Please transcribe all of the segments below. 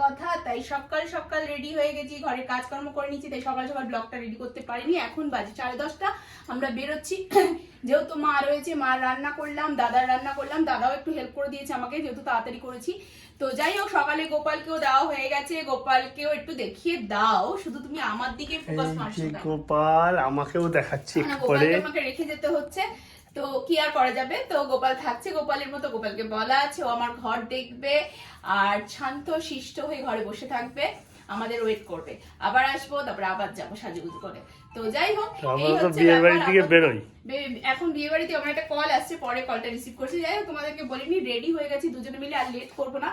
কথা, তাই সকাল সকাল রেডি হয়ে গেছি, ঘরের কাজকর্ম করে নিচ্ছি, তাই সকাল সকাল ব্লগটা রেডি করতে পারিনি। এখন বাজে 10:30, আমরা বেরোচ্ছি। যেহেতু মা রয়েছে, মার রান্না করলাম, দাদার রান্না করলাম, দাদাও একটু হেল্প করে দিয়েছে আমাকে, যেহেতু তাড়াতাড়ি করেছি। তো যাই হোক, সকালে গোপালকেও দেওয়া হয়ে গেছে, গোপালকেও একটু দেখিয়ে দাও, শুধু তুমি আমার দিকে ফোকাস মারছো। গোপাল আমাকেও দেখাচ্ছি, গোপালকে আমাকে রেখে যেতে হচ্ছে, তো কি আর করা যাবে। তো গোপাল থাকছে গোপালের মতো, গোপালকে বলা আছে ও আমার ঘর দেখবে আর শান্ত শিষ্ট হয়ে ঘরে বসে থাকবে, আমাদের ওয়েট করবে। আবার আসবো, তারপরে আবার যাবো সাজুগুজু করে। তো যাই হোক, এই হচ্ছে বিয়ে বাড়ি থেকে বেরোই। এখন বিয়ে বাড়িতে আমার একটা কল আসছে, পরে কলটা রিসিভ করছি। যাই হোক, তোমাদেরকে বলিনি, রেডি হয়ে গেছি দুজনে মিলে, আর লেট করবো না।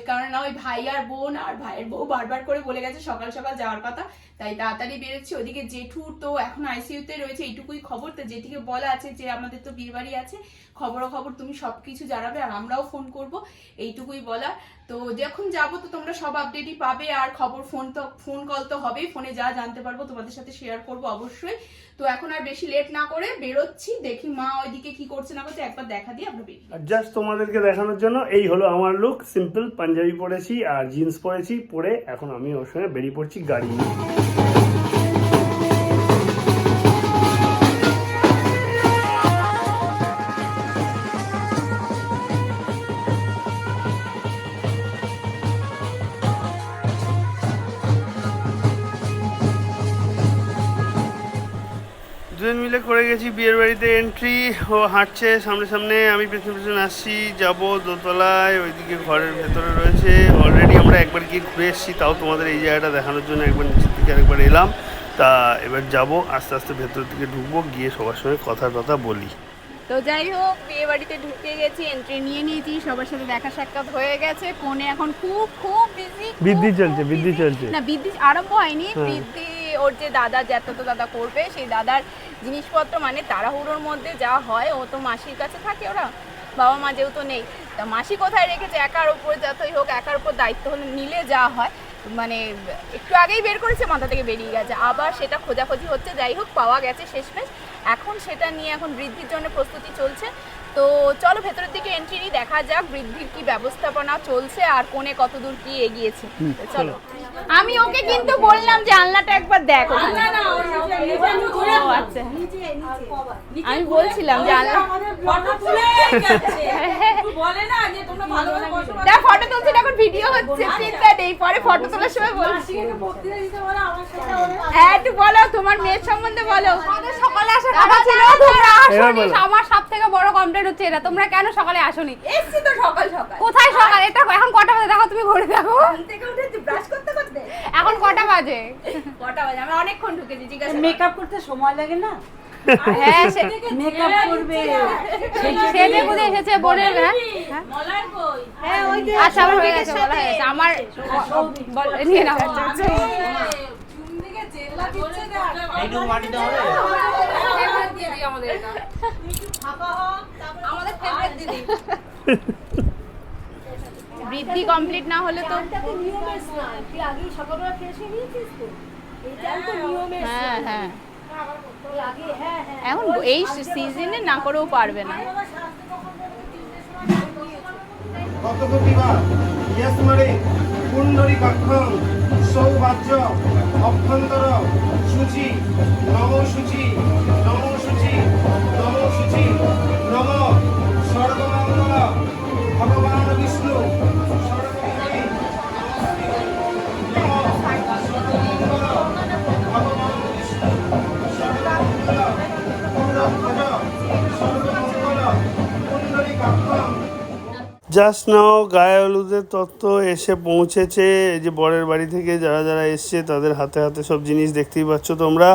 কারণ না, ওই ভাই আর বোন আর ভাইয়ের বউ বারবার করে বলে গেছে সকাল সকাল যাওয়ার কথা, তাই তাড়াতাড়ি বেরোচ্ছি। ওদিকে জেঠুর তো এখন আইসিইউতে রয়েছে, এইটুকুই খবর। তো জেঠিকে বলা আছে যে আমাদের তো বিয়ে বাড়ি আছে, খবর তুমি সবকিছু জানাবে আর আমরাও ফোন করব, এইটুকুই বলা। তো যখন যাবো তো তোমরা সব আপডেটই পাবে, আর খবর ফোন কল তো হবেই, ফোনে যা জানতে পারবো তোমাদের সাথে শেয়ার করবো অবশ্যই। তো এখন আর বেশি লেট না করে বেরোচ্ছি, দেখি মা ওইদিকে কি করছে না করছে, একবার দেখা দিয়ে আমরা বেরিয়ে। জাস্ট তোমাদেরকে দেখানোর জন্য এই হলো আমার লুক, সিম্পল পাঞ্জাবি পরেছি আর জিন্স পরেছি, পরে এখন আমি ওর সঙ্গে বেরিয়ে পড়ছি গাড়ি নিয়ে। দুজন মিলে করে গেছি বিয়ের বাড়িতে এন্ট্রি। ও হাঁটছে সামনে সামনে, আমি পেছনে পেছনে আসছি, যাবো দোতলায়, ওইদিকে ঘরের ভেতরে রয়েছে। অলরেডি আমরা একবার গিয়ে ঘুরে এসেছি, তাও তোমাদের এই জায়গাটা দেখানোর জন্য একবার নিচের দিকে আরেকবার এলাম। তা এবার যাবো আস্তে আস্তে ভেতরের দিকে ঢুকবো, গিয়ে সবার সঙ্গে কথা টথা বলি। তো যাই হোক, বিয়ে বাড়িতে ঢুকে গেছি, এন্ট্রি নিয়ে নিয়েছি, সবার সাথে দেখা সাক্ষাৎ হয়ে গেছে। কোণে এখন খুব বিজি, বৃদ্ধি চলছে না বৃদ্ধি আরম্ভ হয়নি। বৃদ্ধি ওর যে দাদা, তো দাদা করবে, সেই দাদার জিনিসপত্র মানে তাড়াহুড়োর মধ্যে যা হয়, ও তো মাসির কাছে থাকে, ওরা বাবা মা যেহেতু নেই, তা মাসি কোথায় রেখেছে, একার উপর যতই হোক, একার উপর দায়িত্ব হলে নিলে যা হয়, মানে একটু আগেই বের করেছে, মাথা থেকে বেরিয়ে গেছে, আবার সেটা খোঁজাখুঁজি হচ্ছে। যাই হোক, পাওয়া গেছে শেষমেশ, এখন সেটা নিয়ে এখন বৃদ্ধির জন্য প্রস্তুতি চলছে। তো চলো ভেতরের দিকে এন্ট্রি নিয়ে দেখা যাক বৃদ্ধির কি ব্যবস্থাপনা চলছে আর কোণে কতদূর কি এগিয়েছে। চলো, আমি ওকে কিন্তু বললাম যে আলনাটা একবার দেখো। আচ্ছা, আমি বলছিলাম যে আলনা ফটো তুলছি, এখন ভিডিও হচ্ছে, চিন্তা নেই, পরে ফটো তোলার সময় বলছি। হ্যাঁ, একটু বলো তোমার মেয়ের সম্বন্ধে বলো। সকালে আসার কথা ছিল, তোমরা আসোনি। আমার সবথেকে বড় কমপ্লেইন্ট হচ্ছে এটা, তোমরা কেন সকালে আসোনি? এসছি তো সকাল সকাল। কোথায় সকাল? এটা এখন কটা বাজে দেখো, তুমি ঘুরে দেখো। থেকে উঠেছি ব্রাশ করতে করতে। এখন কটা বাজে? আমি অনেকক্ষণ ঢুকেছি, জিজ্ঞাসা মেকআপ করতে সময় লাগে না? হ্যাঁ, মেকআপ করবে, সেজে গুজে এসেছে বোনের। হ্যাঁ ওই যে আচ্ছা, আমার হয়ে গেছে, বলা হয়ে গেছে আমার। নিয়ে নাও। বৃদ্ধি কমপ্লিট না হলে তো হ্যাঁ হ্যাঁ, এখন এই সিজনে না করেও পারবে না। সৌভাগ্য অভ্যন্তর সূচি নম সূচি নম সূচি নম সূচি নম সর্বমঙ্গল ভগবান বিষ্ণু সর্বমঙ্গলী নম সর্বমঙ্গল ভগবান বিষ্ণু সর্বমঙ্গল সর্বমঙ্গল পুণ্ডরীকাক্ষং। জাস্ট নাও গায়ে হলুদের তত্ত্ব এসে পৌঁছেছে। এই যে বরের বাড়ি থেকে যারা যারা এসছে তাদের হাতে হাতে সব জিনিস দেখতেই পাচ্ছ তোমরা।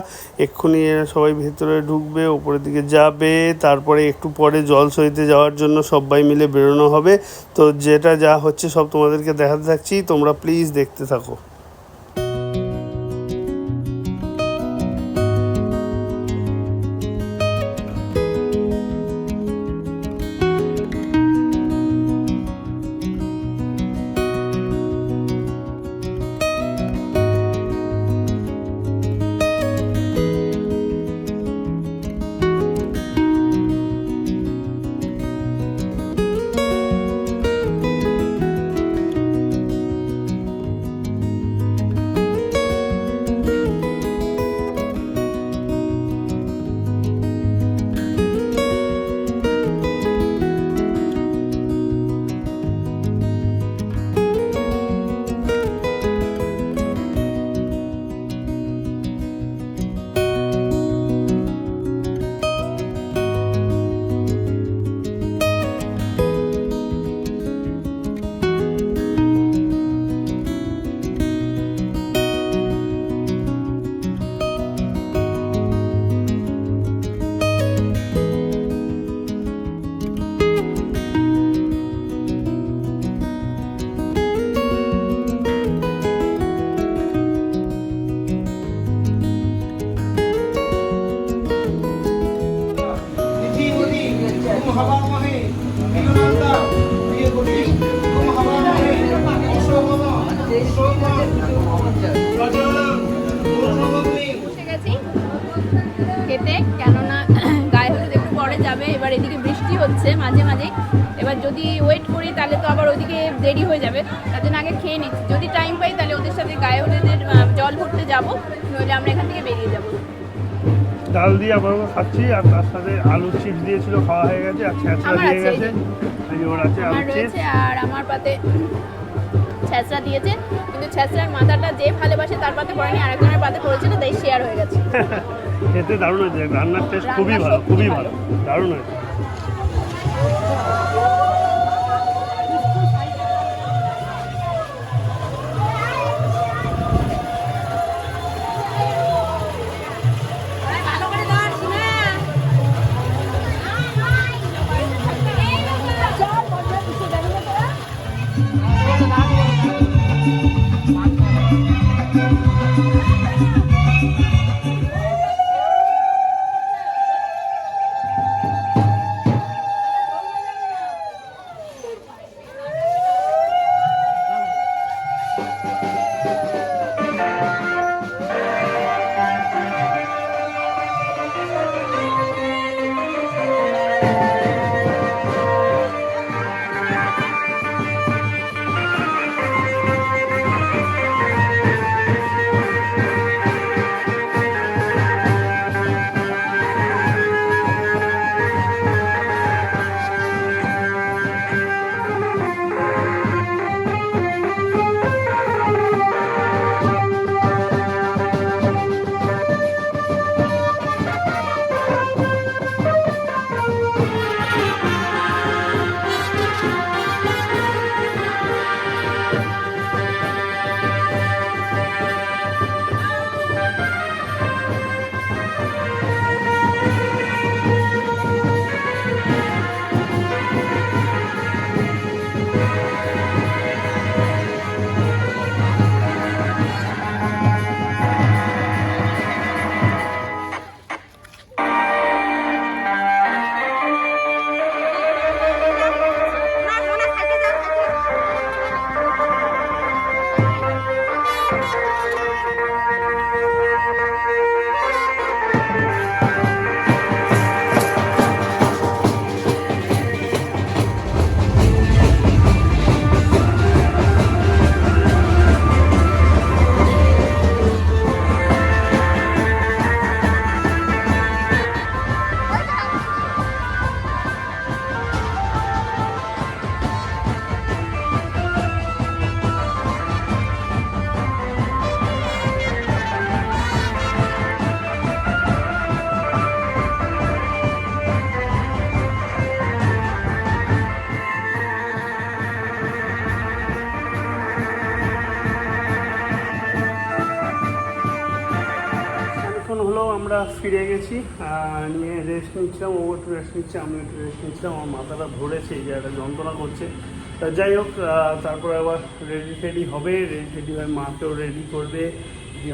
এক্ষুনি এরা সবাই ভেতরে ঢুকবে, ওপরের দিকে যাবে, তারপরে একটু পরে জল সইতে যাওয়ার জন্য সবাই মিলে বেরোনো হবে। তো যেটা যা হচ্ছে সব তোমাদেরকে দেখাতে থাকছি, তোমরা প্লিজ দেখতে থাকো। বসে গেছি খেতে, কেননা গায়ে হলুদ একটু পরে যাবে। এবার এদিকে বৃষ্টি হচ্ছে মাঝে মাঝে, এবার যদি ওয়েট করি তাহলে তো আবার ওইদিকে দেরি হয়ে যাবে, তার জন্য আগে খেয়ে নিচ্ছি। যদি টাইম পাই তাহলে ওদের সাথে গায়ে হলুদের জল ভরতে যাবো, নইলে আমরা এখান থেকে বেরিয়ে যাবো। ডাল দিয়ে আপাতত খাচ্ছি, আর তার সাথে আলু চিপস দিয়েছিল, খাওয়া হয়ে গেছে, আর ছ্যাঁচড়া আমার দিয়ে আছে, গেছে, এই ওর আছে আলু আমার চিপস। রয়েছে, আর আমার পাতে ছ্যাঁচড়া দিয়েছে, কিন্তু ছ্যাঁচড়ার মাথাটা যে ভালোবাসে তার পাতে পড়েনি, আরেকজনের পাতে পড়েছিল, তাই শেয়ার হয়ে গেছে। খেতে দারুণ হয়েছে, রান্নার টেস্ট খুবই রান্না ভালো, সত্যি খুবই ভালো। ভালো, দারুণ হয়েছে। আমরা ফিরে গেছি, নিয়ে রেস্ট নিচ্ছিলাম, ও একটু রেস্ট নিচ্ছে, আমি একটু রেস্ট নিচ্ছিলাম, আমার মাথাটা ধরেছে, এই জায়গাটা যন্ত্রণা করছে। তা যাই হোক, তারপরে আবার রেডি হবে, রেডি হয়ে মাকেও রেডি করবে,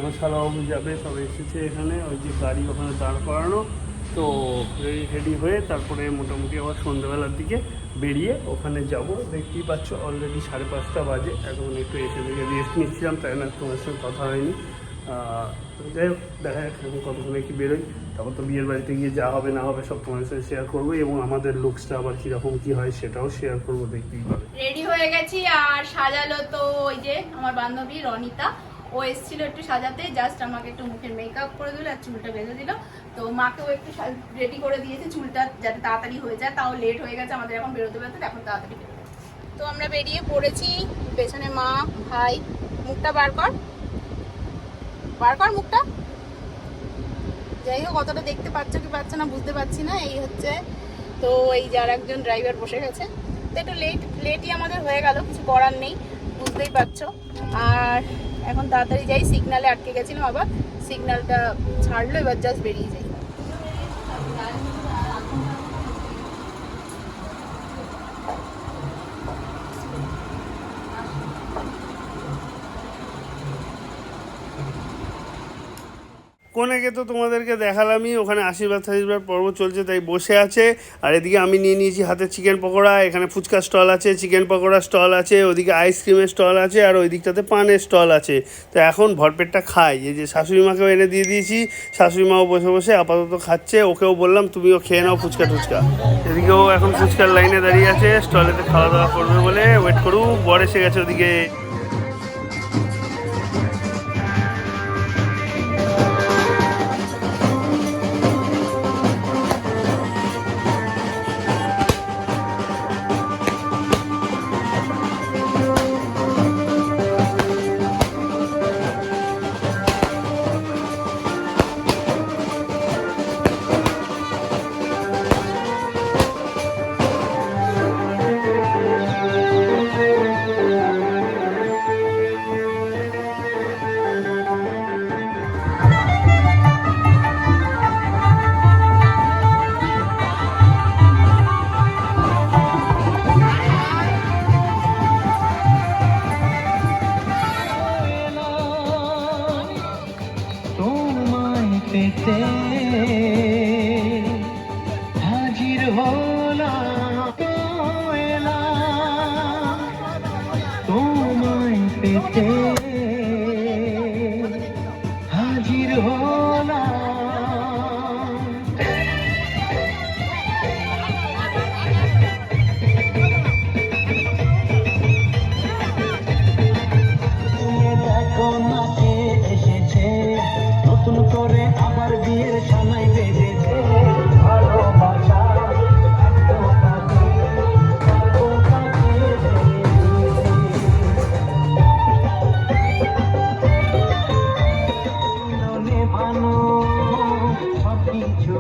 মশালাবাবু যাবে, সব এসেছে এখানে, ওই যে গাড়ি ওখানে দাঁড় করানো, তো রেডি হয়ে তারপরে মোটামুটি আবার সন্ধ্যেবেলার দিকে বেরিয়ে ওখানে যাব। দেখতেই পাচ্ছ অলরেডি 5:30 বাজে, এখন একটু এসে থেকে রেস্ট নিচ্ছিলাম, তাই না তোমার সঙ্গে কথা হয়নি। তো যাই হোক, দেখা যাক এখন কতক্ষণে কি বেরোই, তারপর তো বিয়ের বাড়িতে গিয়ে যা হবে না হবে সব তোমার সাথে শেয়ার করবো, এবং আমাদের লুকসটা আবার কীরকম কী হয় সেটাও শেয়ার করবো, দেখতেই পাবে। রেডি হয়ে গেছি, আর সাজালো তো ওই যে আমার বান্ধবী রনিতা, ও এসেছিল একটু সাজাতে, জাস্ট আমাকে একটু মুখের মেকআপ করে দিল আর চুলটা বেঁধে দিল। তো মাকেও একটু রেডি করে দিয়েছে চুলটা যাতে তাড়াতাড়ি হয়ে যায়, তাও লেট হয়ে গেছে আমাদের এখন বেরোতে বেরোতে, এখন তাড়াতাড়ি বেরোতে। তো আমরা বেরিয়ে পড়েছি, পেছনে মা ভাই। মুখটা বার কর মুখটা। যাই হোক, কতটা দেখতে পাচ্ছ কি পাচ্ছ না বুঝতে পারছি না, এই হচ্ছে। তো এই যার একজন ড্রাইভার বসে গেছে, তো একটু লেটই আমাদের হয়ে গেল, কিছু করার নেই, বুঝতেই পারছো। আর এখন তাড়াতাড়ি যাই, সিগনালে আটকে গেছিলাম, আবার সিগন্যালটা ছাড়লো, এবার জাস্ট বেরিয়ে যাই। কোনেকে তো তোমাদেরকে দেখালামই, ওখানে আশীর্বাদ পর্ব চলছে তাই বসে আছে। আর এদিকে আমি নিয়ে নিয়েছি হাতে চিকেন পকোড়া, এখানে ফুচকা স্টল আছে, চিকেন পকোড়া স্টল আছে, ওদিকে আইসক্রিমের স্টল আছে, আর ওই দিকটাতে পানের স্টল আছে। তো এখন ভরপেটটা খাই। এই যে শাশুড়ি মাকেও এনে দিয়ে দিয়েছি, শাশুড়ি মাও বসে বসে আপাতত খাচ্ছে, ওকেও বললাম তুমিও খেয়ে নাও ফুচকা টুচকা। এদিকেও এখন ফুচকার লাইনে দাঁড়িয়ে আছে, স্টলেতে খাওয়া দাওয়া করবে বলে ওয়েট করুক। বর এসে গেছে ওদিকে। পেতে হাজির হলাম, তোমায় পেতে হাজির হলাম। দেখো না কে এসেছে, নতুন করে আবার বিয়ের সানাই বেজেছে। ভালোবাসা নেভানো সবকিছু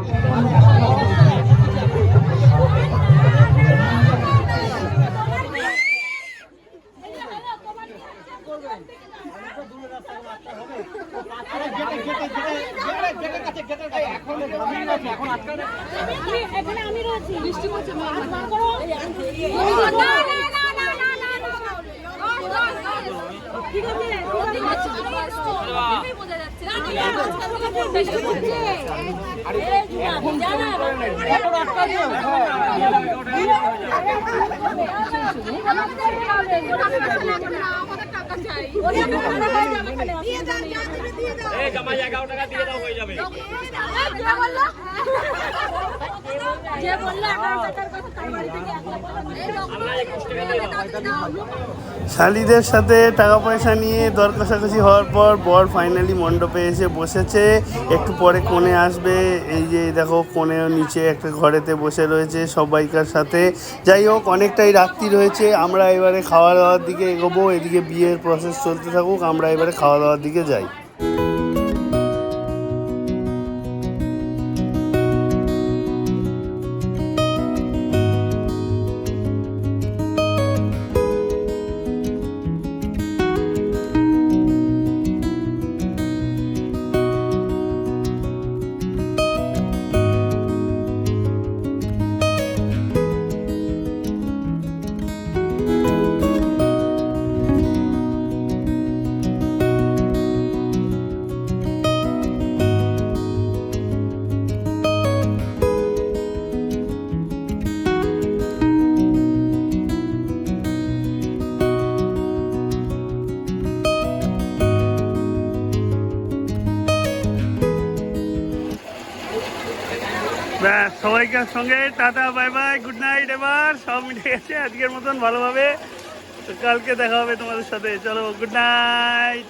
শালিদের সাথে টাকা পয়সা নিয়ে দর কষাকষি হওয়ার পর বর ফাইনালি মণ্ডপে এসে বসেছে। একটু পরে কোণে আসবে। এই যে দেখো কোণেও নিচে একটা ঘরেতে বসে রয়েছে সবাইকার সাথে। যাই হোক, অনেকটাই রাত্রি রয়েছে, আমরা এবারে খাওয়া দাওয়ার দিকে এগোবো। এদিকে বিয়ের প্রসেস চলতে থাকুক, আমরা এবারে খাওয়া দাওয়ার দিকে যাই। ব্যাস, সবাইকার সঙ্গে tata bye bye, good night. এবার সব মিটে গেছে আজকের মতন ভালোভাবে। তো কালকে দেখা হবে তোমাদের সাথে। চলো, গুড নাইট।